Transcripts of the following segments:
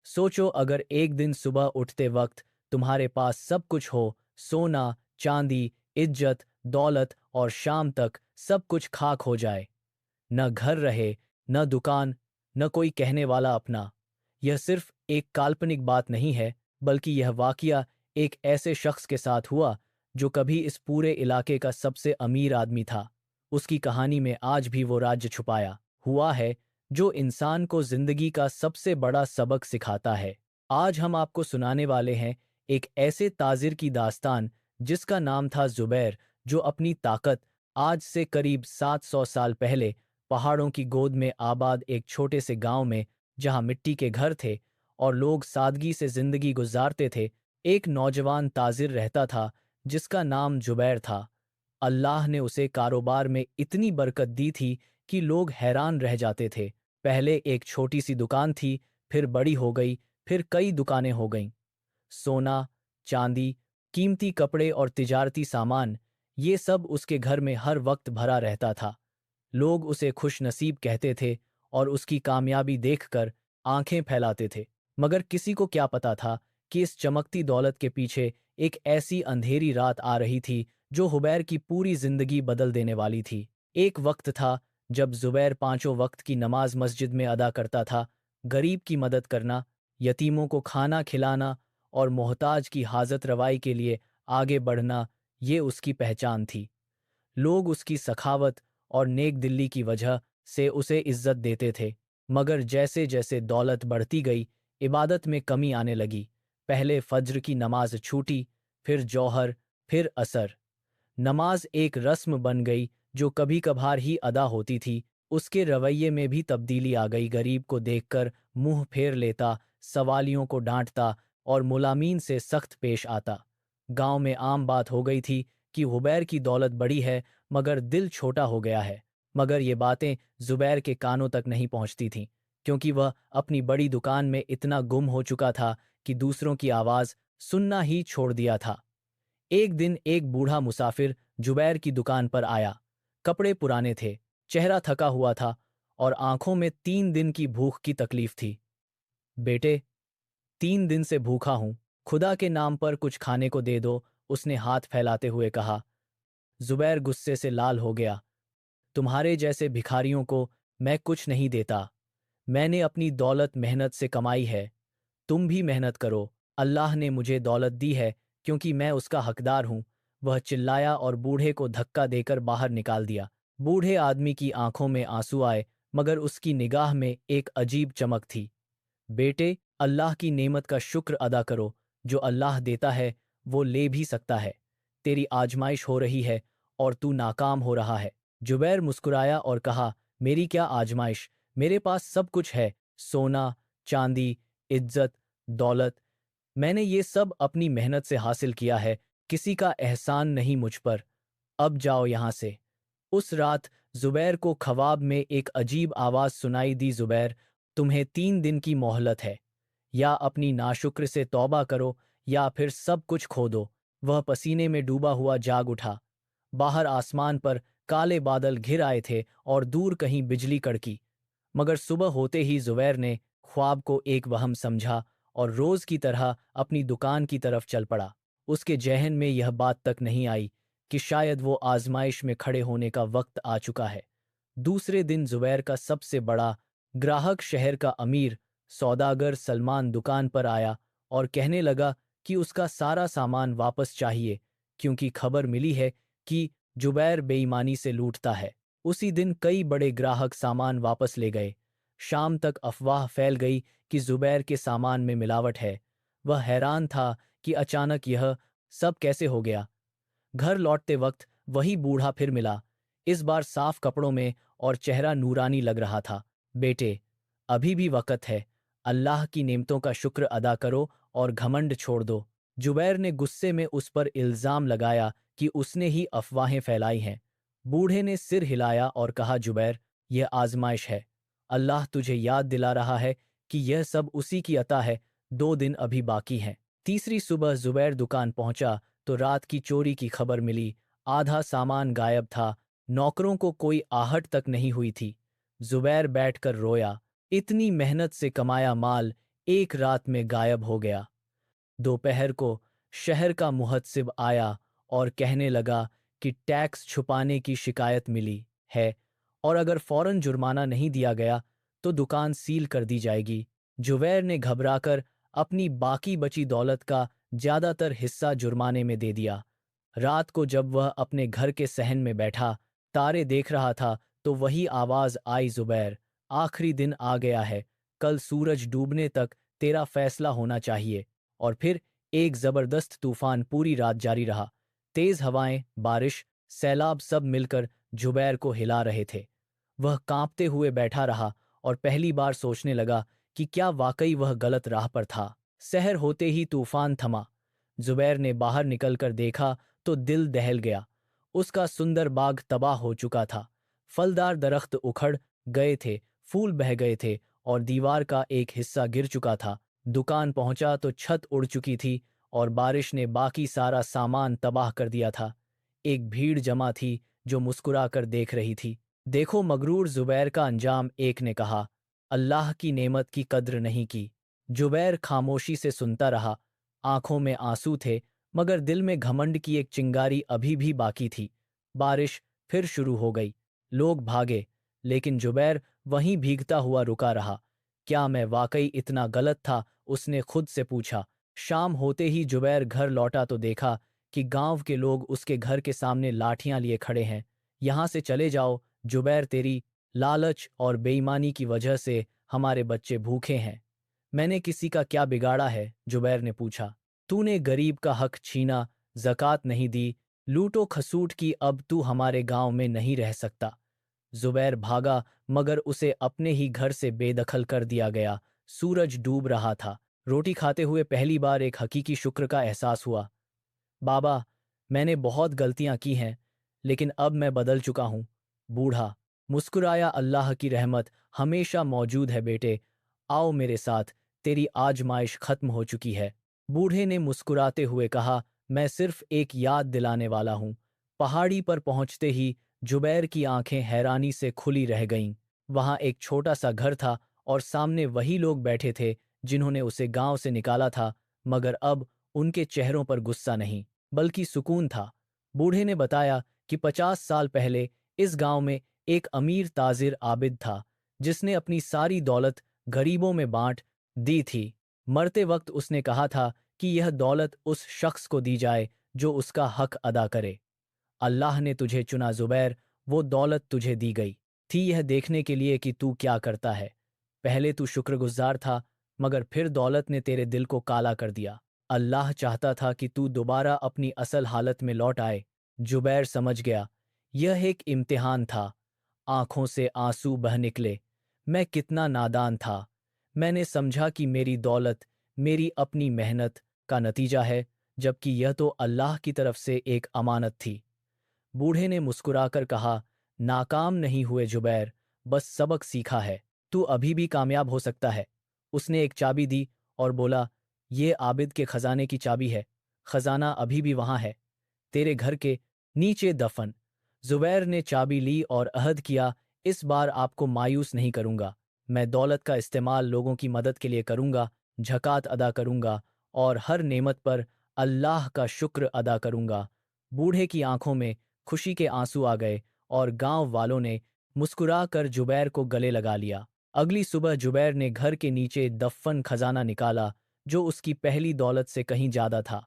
सोचो अगर एक दिन सुबह उठते वक्त तुम्हारे पास सब कुछ हो, सोना, चांदी, इज्जत, दौलत और शाम तक सब कुछ खाक हो जाए। न घर रहे, न दुकान, न कोई कहने वाला अपना। यह सिर्फ एक काल्पनिक बात नहीं है, बल्कि यह वाकया एक ऐसे शख्स के साथ हुआ जो कभी इस पूरे इलाके का सबसे अमीर आदमी था। उसकी कहानी में आज भी वो राज्य छुपाया हुआ है जो इंसान को जिंदगी का सबसे बड़ा सबक सिखाता है। आज हम आपको सुनाने वाले हैं एक ऐसे ताजिर की दास्तान जिसका नाम था जुबैर, जो अपनी ताकत आज से करीब 700 साल पहले पहाड़ों की गोद में आबाद एक छोटे से गांव में, जहां मिट्टी के घर थे और लोग सादगी से जिंदगी गुजारते थे, एक नौजवान ताजिर रहता था जिसका नाम जुबैर था। अल्लाह ने उसे कारोबार में इतनी बरकत दी थी कि लोग हैरान रह जाते थे। पहले एक छोटी सी दुकान थी, फिर बड़ी हो गई, फिर कई दुकानें हो गईं। सोना, चांदी, कीमती कपड़े और तिजारती सामान, ये सब उसके घर में हर वक्त भरा रहता था। लोग उसे खुशनसीब कहते थे और उसकी कामयाबी देखकर आंखें फैलाते थे। मगर किसी को क्या पता था कि इस चमकती दौलत के पीछे एक ऐसी अंधेरी रात आ रही थी जो जुबैर की पूरी जिंदगी बदल देने वाली थी। एक वक्त था जब जुबैर पांचों वक्त की नमाज मस्जिद में अदा करता था। गरीब की मदद करना, यतीमों को खाना खिलाना और मोहताज की हाजत रवाई के लिए आगे बढ़ना, ये उसकी पहचान थी। लोग उसकी सखावत और नेक दिल्ली की वजह से उसे इज्जत देते थे। मगर जैसे जैसे दौलत बढ़ती गई, इबादत में कमी आने लगी। पहले फज्र की नमाज छूटी, फिर जौहर, फिर असर। नमाज एक रस्म बन गई जो कभी कभार ही अदा होती थी। उसके रवैये में भी तब्दीली आ गई। गरीब को देखकर मुंह फेर लेता, सवालियों को डांटता और मुलामीन से सख्त पेश आता। गांव में आम बात हो गई थी कि जुबैर की दौलत बड़ी है, मगर दिल छोटा हो गया है। मगर ये बातें जुबैर के कानों तक नहीं पहुंचती थीं, क्योंकि वह अपनी बड़ी दुकान में इतना गुम हो चुका था कि दूसरों की आवाज सुनना ही छोड़ दिया था। एक दिन एक बूढ़ा मुसाफिर जुबैर की दुकान पर आया। कपड़े पुराने थे, चेहरा थका हुआ था और आंखों में 3 दिन की भूख की तकलीफ थी। बेटे, 3 दिन से भूखा हूं, खुदा के नाम पर कुछ खाने को दे दो, उसने हाथ फैलाते हुए कहा। जुबैर गुस्से से लाल हो गया। तुम्हारे जैसे भिखारियों को मैं कुछ नहीं देता। मैंने अपनी दौलत मेहनत से कमाई है। तुम भी मेहनत करो। अल्लाह ने मुझे दौलत दी है क्योंकि मैं उसका हकदार हूं। वह चिल्लाया और बूढ़े को धक्का देकर बाहर निकाल दिया। बूढ़े आदमी की आंखों में आंसू आए, मगर उसकी निगाह में एक अजीब चमक थी। बेटे, अल्लाह की नेमत का शुक्र अदा करो। जो अल्लाह देता है वो ले भी सकता है। तेरी आजमाइश हो रही है और तू नाकाम हो रहा है। जुबैर मुस्कुराया और कहा, मेरी क्या आजमाइश? मेरे पास सब कुछ है, सोना, चांदी, इज्जत, दौलत। मैंने ये सब अपनी मेहनत से हासिल किया है, किसी का एहसान नहीं मुझ पर। अब जाओ यहां से। उस रात जुबैर को ख्वाब में एक अजीब आवाज सुनाई दी। जुबैर, तुम्हें 3 दिन की मोहलत है। या अपनी नाशुक्र से तौबा करो या फिर सब कुछ खो दो। वह पसीने में डूबा हुआ जाग उठा। बाहर आसमान पर काले बादल घिर आए थे और दूर कहीं बिजली कड़की। मगर सुबह होते ही जुबैर ने ख्वाब को एक वहम समझा और रोज की तरह अपनी दुकान की तरफ चल पड़ा। उसके जहन में यह बात तक नहीं आई कि शायद वो आजमाइश में खड़े होने का वक्त आ चुका है। दूसरे दिन जुबैर का सबसे बड़ा ग्राहक, शहर का अमीर सौदागर सलमान, दुकान पर आया और कहने लगा कि उसका सारा सामान वापस चाहिए, क्योंकि खबर मिली है कि जुबैर बेईमानी से लूटता है। उसी दिन कई बड़े ग्राहक सामान वापस ले गए। शाम तक अफवाह फैल गई कि जुबैर के सामान में मिलावट है। वह हैरान था कि अचानक यह सब कैसे हो गया। घर लौटते वक्त वही बूढ़ा फिर मिला, इस बार साफ कपड़ों में और चेहरा नूरानी लग रहा था। बेटे, अभी भी वक्त है। अल्लाह की नेमतों का शुक्र अदा करो और घमंड छोड़ दो। जुबैर ने गुस्से में उस पर इल्जाम लगाया कि उसने ही अफवाहें फैलाई हैं। बूढ़े ने सिर हिलाया और कहा, जुबैर, यह आजमाइश है। अल्लाह तुझे याद दिला रहा है कि यह सब उसी की अता है। 2 दिन अभी बाकी हैं। तीसरी सुबह जुबैर दुकान पहुंचा तो रात की चोरी की खबर मिली। आधा सामान गायब था, नौकरों को कोई आहट तक नहीं हुई थी। जुबैर बैठकर रोया। इतनी मेहनत से कमाया माल एक रात में गायब हो गया। दोपहर को शहर का मुहत्सिब आया और कहने लगा कि टैक्स छुपाने की शिकायत मिली है और अगर फौरन जुर्माना नहीं दिया गया तो दुकान सील कर दी जाएगी। जुबैर ने घबराकर अपनी बाकी बची दौलत का ज्यादातर हिस्सा जुर्माने में दे दिया। रात को जब वह अपने घर के सहन में बैठा तारे देख रहा था तो वही आवाज आई, जुबैर, आखिरी दिन आ गया है, कल सूरज डूबने तक तेरा फैसला होना चाहिए। और फिर एक जबरदस्त तूफान पूरी रात जारी रहा। तेज हवाएं, बारिश, सैलाब सब मिलकर जुबैर को हिला रहे थे। वह कांपते हुए बैठा रहा और पहली बार सोचने लगा कि क्या वाकई वह गलत राह पर था। सहर होते ही तूफान थमा। जुबैर ने बाहर निकलकर देखा तो दिल दहल गया। उसका सुंदर बाग तबाह हो चुका था। फलदार दरख्त उखड़ गए थे, फूल बह गए थे और दीवार का एक हिस्सा गिर चुका था। दुकान पहुंचा तो छत उड़ चुकी थी और बारिश ने बाकी सारा सामान तबाह कर दिया था। एक भीड़ जमा थी जो मुस्कुराकर देख रही थी। देखो मगरूर जुबैर का अंजाम, एक ने कहा। अल्लाह की नेमत की कद्र नहीं की। जुबैर खामोशी से सुनता रहा। आंखों में आंसू थे मगर दिल में घमंड की एक चिंगारी अभी भी बाकी थी। बारिश फिर शुरू हो गई। लोग भागे लेकिन जुबैर वहीं भीगता हुआ रुका रहा। क्या मैं वाकई इतना गलत था, उसने खुद से पूछा। शाम होते ही जुबैर घर लौटा तो देखा कि गांव के लोग उसके घर के सामने लाठियां लिए खड़े हैं। यहां से चले जाओ जुबैर, तेरी लालच और बेईमानी की वजह से हमारे बच्चे भूखे हैं। मैंने किसी का क्या बिगाड़ा है, जुबैर ने पूछा। तूने गरीब का हक छीना, ज़कात नहीं दी, लूटो खसूट की, अब तू हमारे गांव में नहीं रह सकता। जुबैर भागा मगर उसे अपने ही घर से बेदखल कर दिया गया। सूरज डूब रहा था। रोटी खाते हुए पहली बार एक हकीकी शुक्र का एहसास हुआ। बाबा, मैंने बहुत गलतियां की हैं लेकिन अब मैं बदल चुका हूं। बूढ़ा मुस्कुराया, अल्लाह की रहमत हमेशा मौजूद है बेटे, आओ मेरे साथ, तेरी आजमाइश खत्म हो चुकी है। बूढ़े ने मुस्कुराते हुए कहा, मैं सिर्फ एक याद दिलाने वाला हूं। पहाड़ी पर पहुंचते ही जुबैर की आंखें हैरानी से खुली रह गईं। वहां एक छोटा सा घर था और सामने वही लोग बैठे थे जिन्होंने उसे गांव से निकाला था, मगर अब उनके चेहरों पर गुस्सा नहीं बल्कि सुकून था। बूढ़े ने बताया कि 50 साल पहले इस गांव में एक अमीर ताजिर आबिद था जिसने अपनी सारी दौलत गरीबों में बांट दी थी। मरते वक्त उसने कहा था कि यह दौलत उस शख्स को दी जाए जो उसका हक अदा करे। अल्लाह ने तुझे चुना जुबैर, वो दौलत तुझे दी गई थी यह देखने के लिए कि तू क्या करता है। पहले तू शुक्रगुजार था मगर फिर दौलत ने तेरे दिल को काला कर दिया। अल्लाह चाहता था कि तू दोबारा अपनी असल हालत में लौट आए। जुबैर समझ गया, यह एक इम्तिहान था। आंखों से आंसू बह निकले। मैं कितना नादान था। मैंने समझा कि मेरी दौलत मेरी अपनी मेहनत का नतीजा है, जबकि यह तो अल्लाह की तरफ से एक अमानत थी। बूढ़े ने मुस्कुराकर कहा, नाकाम नहीं हुए जुबैर, बस सबक सीखा है। तू अभी भी कामयाब हो सकता है। उसने एक चाबी दी और बोला, ये आबिद के खजाने की चाबी है। खजाना अभी भी वहां है, तेरे घर के नीचे दफन। जुबैर ने चाबी ली और अहद किया, इस बार आपको मायूस नहीं करूंगा। मैं दौलत का इस्तेमाल लोगों की मदद के लिए करूंगा, झकात अदा करूंगा और हर नेमत पर अल्लाह का शुक्र अदा करूंगा। बूढ़े की आंखों में खुशी के आंसू आ गए और गांव वालों ने मुस्कुराकर जुबैर को गले लगा लिया। अगली सुबह जुबैर ने घर के नीचे दफन खजाना निकाला जो उसकी पहली दौलत से कहीं ज्यादा था,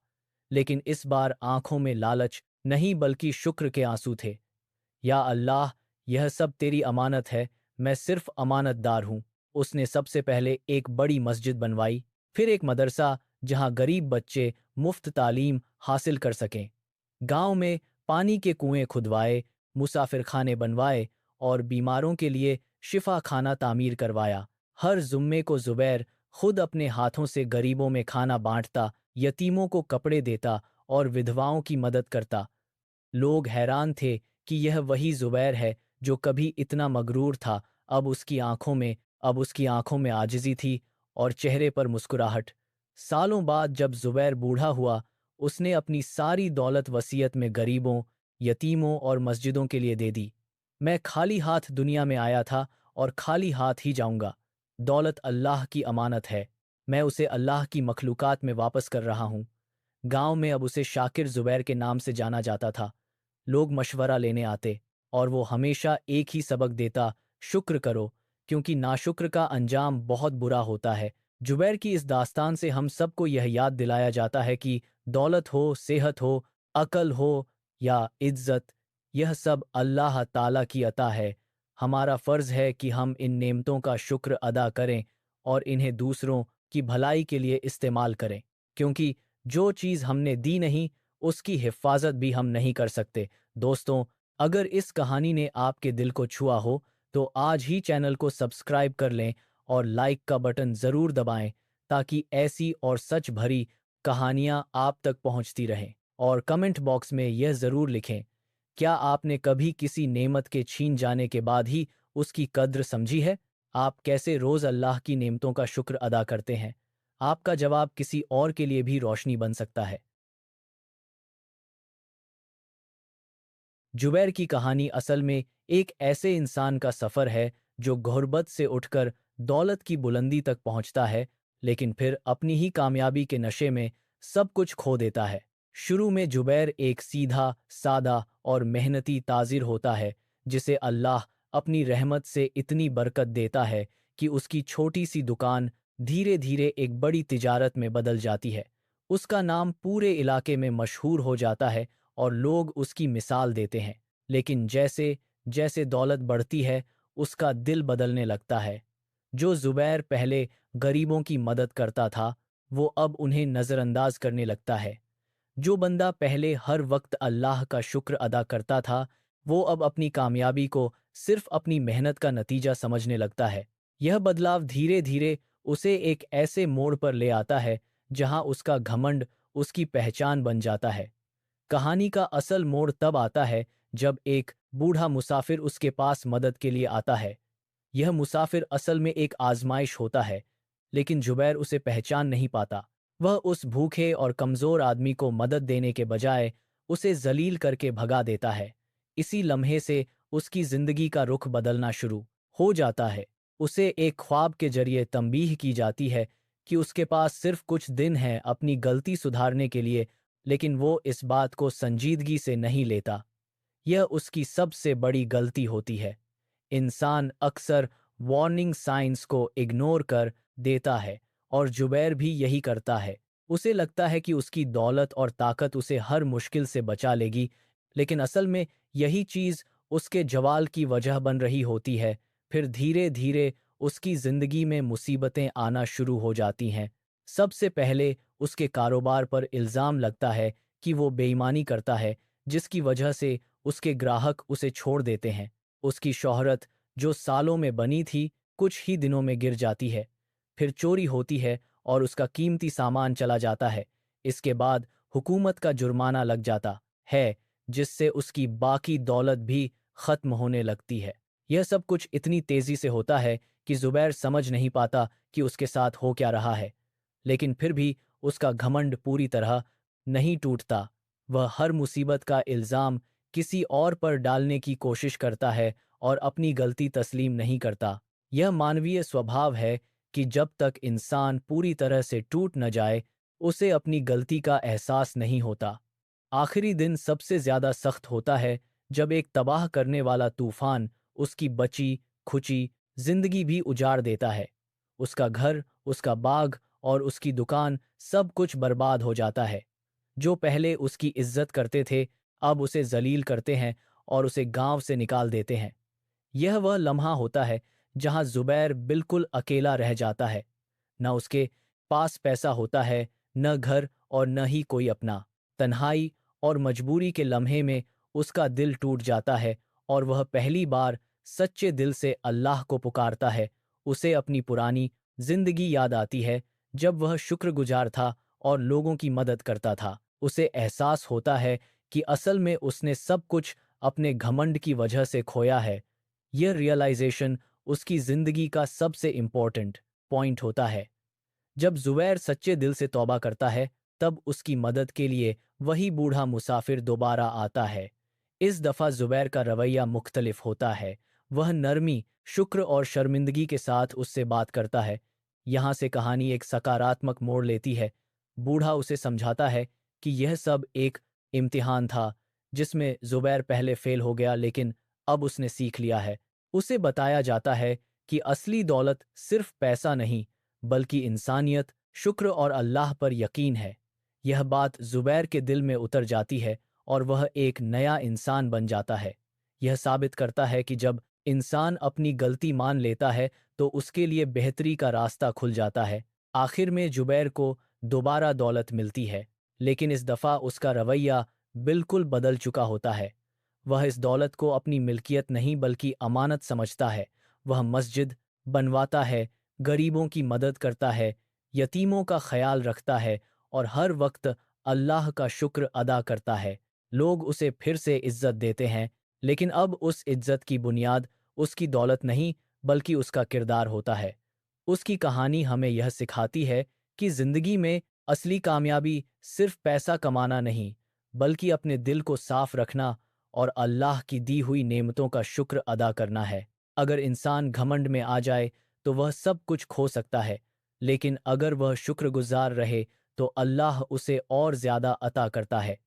लेकिन इस बार आंखों में लालच नहीं बल्कि शुक्र के आंसू थे। या अल्लाह, यह सब तेरी अमानत है, मैं सिर्फ अमानतदार हूं। उसने सबसे पहले एक बड़ी मस्जिद बनवाई, फिर एक मदरसा जहां गरीब बच्चे मुफ्त तालीम हासिल कर सकें। गांव में पानी के कुएं खुदवाए, मुसाफिर खाने बनवाए और बीमारों के लिए शिफा खाना तामीर करवाया। हर जुम्मे को जुबैर खुद अपने हाथों से गरीबों में खाना बांटता, यतीमों को कपड़े देता और विधवाओं की मदद करता। लोग हैरान थे कि यह वही जुबैर है जो कभी इतना मगरूर था। अब उसकी आंखों में आजिज़ी थी और चेहरे पर मुस्कुराहट। सालों बाद जब जुबैर बूढ़ा हुआ, उसने अपनी सारी दौलत वसीयत में गरीबों, यतीमों और मस्जिदों के लिए दे दी। मैं खाली हाथ दुनिया में आया था और खाली हाथ ही जाऊंगा। दौलत अल्लाह की अमानत है, मैं उसे अल्लाह की मखलूकात में वापस कर रहा हूँ। गांव में अब उसे शाकिर जुबैर के नाम से जाना जाता था। लोग मशवरा लेने आते और वो हमेशा एक ही सबक देता, शुक्र करो, क्योंकि नाशुक्र का अंजाम बहुत बुरा होता है। जुबैर की इस दास्तान से हम सबको यह याद दिलाया जाता है कि दौलत हो, सेहत हो, अकल हो या इज्जत, यह सब अल्लाह ताला की अता है। हमारा फ़र्ज़ है कि हम इन नेमतों का शुक्र अदा करें और इन्हें दूसरों की भलाई के लिए इस्तेमाल करें, क्योंकि जो चीज़ हमने दी नहीं, उसकी हिफाजत भी हम नहीं कर सकते। दोस्तों, अगर इस कहानी ने आपके दिल को छुआ हो, तो आज ही चैनल को सब्सक्राइब कर लें और लाइक का बटन ज़रूर दबाएं, ताकि ऐसी और सच भरी कहानियाँ आप तक पहुँचती रहें। और कमेंट बॉक्स में यह ज़रूर लिखें, क्या आपने कभी किसी नेमत के छीन जाने के बाद ही उसकी कद्र समझी है? आप कैसे रोज़ अल्लाह की नेमतों का शुक्र अदा करते हैं? आपका जवाब किसी और के लिए भी रोशनी बन सकता है। जुबैर की कहानी असल में एक ऐसे इंसान का सफ़र है जो गुर्बत से उठकर दौलत की बुलंदी तक पहुंचता है, लेकिन फिर अपनी ही कामयाबी के नशे में सब कुछ खो देता है। शुरू में जुबैर एक सीधा, सादा और मेहनती ताजिर होता है, जिसे अल्लाह अपनी रहमत से इतनी बरकत देता है कि उसकी छोटी सी दुकान धीरे धीरे एक बड़ी तिजारत में बदल जाती है। उसका नाम पूरे इलाके में मशहूर हो जाता है और लोग उसकी मिसाल देते हैं। लेकिन जैसे जैसे दौलत बढ़ती है, उसका दिल बदलने लगता है। जो जुबैर पहले गरीबों की मदद करता था, वो अब उन्हें नज़रअंदाज करने लगता है। जो बंदा पहले हर वक्त अल्लाह का शुक्र अदा करता था, वो अब अपनी कामयाबी को सिर्फ अपनी मेहनत का नतीजा समझने लगता है। यह बदलाव धीरे धीरे उसे एक ऐसे मोड़ पर ले आता है जहां उसका घमंड उसकी पहचान बन जाता है। कहानी का असल मोड़ तब आता है जब एक बूढ़ा मुसाफिर उसके पास मदद के लिए आता है। यह मुसाफिर असल में एक आजमाइश होता है, लेकिन जुबैर उसे पहचान नहीं पाता। वह उस भूखे और कमज़ोर आदमी को मदद देने के बजाय उसे जलील करके भगा देता है। इसी लम्हे से उसकी ज़िंदगी का रुख बदलना शुरू हो जाता है। उसे एक ख्वाब के जरिए तंबीह की जाती है कि उसके पास सिर्फ कुछ दिन हैं अपनी गलती सुधारने के लिए, लेकिन वो इस बात को संजीदगी से नहीं लेता। यह उसकी सबसे बड़ी गलती होती है। इंसान अक्सर वार्निंग साइंस को इग्नोर कर देता है और जुबैर भी यही करता है। उसे लगता है कि उसकी दौलत और ताकत उसे हर मुश्किल से बचा लेगी, लेकिन असल में यही चीज़ उसके जवाल की वजह बन रही होती है। फिर धीरे धीरे उसकी ज़िंदगी में मुसीबतें आना शुरू हो जाती हैं। सबसे पहले उसके कारोबार पर इल्ज़ाम लगता है कि वो बेईमानी करता है, जिसकी वजह से उसके ग्राहक उसे छोड़ देते हैं। उसकी शोहरत, जो सालों में बनी थी, कुछ ही दिनों में गिर जाती है। फिर चोरी होती है और उसका कीमती सामान चला जाता है। इसके बाद हुकूमत का जुर्माना लग जाता है, जिससे उसकी बाकी दौलत भी खत्म होने लगती है। यह सब कुछ इतनी तेजी से होता है कि जुबैर समझ नहीं पाता कि उसके साथ हो क्या रहा है। लेकिन फिर भी उसका घमंड पूरी तरह नहीं टूटता। वह हर मुसीबत का इल्ज़ाम किसी और पर डालने की कोशिश करता है और अपनी गलती तस्लीम नहीं करता। यह मानवीय स्वभाव है कि जब तक इंसान पूरी तरह से टूट न जाए, उसे अपनी गलती का एहसास नहीं होता। आखिरी दिन सबसे ज़्यादा सख्त होता है जब एक तबाह करने वाला तूफान उसकी बची खुची जिंदगी भी उजाड़ देता है। उसका घर, उसका बाग और उसकी दुकान, सब कुछ बर्बाद हो जाता है। जो पहले उसकी इज्जत करते थे, अब उसे जलील करते हैं और उसे गांव से निकाल देते हैं। यह वह लम्हा होता है जहां जुबैर बिल्कुल अकेला रह जाता है। न उसके पास पैसा होता है, न घर और न ही कोई अपना। तन्हाई और मजबूरी के लम्हे में उसका दिल टूट जाता है और वह पहली बार सच्चे दिल से अल्लाह को पुकारता है। उसे अपनी पुरानी जिंदगी याद आती है, जब वह शुक्रगुजार था और लोगों की मदद करता था। उसे एहसास होता है कि असल में उसने सब कुछ अपने घमंड की वजह से खोया है। यह रियलाइजेशन उसकी जिंदगी का सबसे इम्पोर्टेंट पॉइंट होता है। जब जुबैर सच्चे दिल से तौबा करता है, तब उसकी मदद के लिए वही बूढ़ा मुसाफिर दोबारा आता है। इस दफ़ा जुबैर का रवैया मुख्तलिफ होता है। वह नरमी, शुक्र और शर्मिंदगी के साथ उससे बात करता है, यहाँ से कहानी एक सकारात्मक मोड़ लेती है। बूढ़ा उसे समझाता है कि यह सब एक इम्तिहान था, जिसमें ज़ुबैर पहले फेल हो गया, लेकिन अब उसने सीख लिया है। उसे बताया जाता है कि असली दौलत सिर्फ पैसा नहीं, बल्कि इंसानियत, शुक्र और अल्लाह पर यकीन है। यह बात ज़ुबैर के दिल में उतर जाती है और वह एक नया इंसान बन जाता है। यह साबित करता है कि जब इंसान अपनी गलती मान लेता है, तो उसके लिए बेहतरी का रास्ता खुल जाता है। आखिर में जुबैर को दोबारा दौलत मिलती है, लेकिन इस दफ़ा उसका रवैया बिल्कुल बदल चुका होता है। वह इस दौलत को अपनी मिल्कियत नहीं बल्कि अमानत समझता है। वह मस्जिद बनवाता है, गरीबों की मदद करता है, यतीमों का ख्याल रखता है और हर वक्त अल्लाह का शुक्र अदा करता है। लोग उसे फिर से इज्जत देते हैं, लेकिन अब उस इज्जत की बुनियाद उसकी दौलत नहीं, बल्कि उसका किरदार होता है। उसकी कहानी हमें यह सिखाती है कि जिंदगी में असली कामयाबी सिर्फ पैसा कमाना नहीं, बल्कि अपने दिल को साफ रखना और अल्लाह की दी हुई नेमतों का शुक्र अदा करना है। अगर इंसान घमंड में आ जाए तो वह सब कुछ खो सकता है, लेकिन अगर वह शुक्रगुजार रहे तो अल्लाह उसे और ज्यादा अता करता है।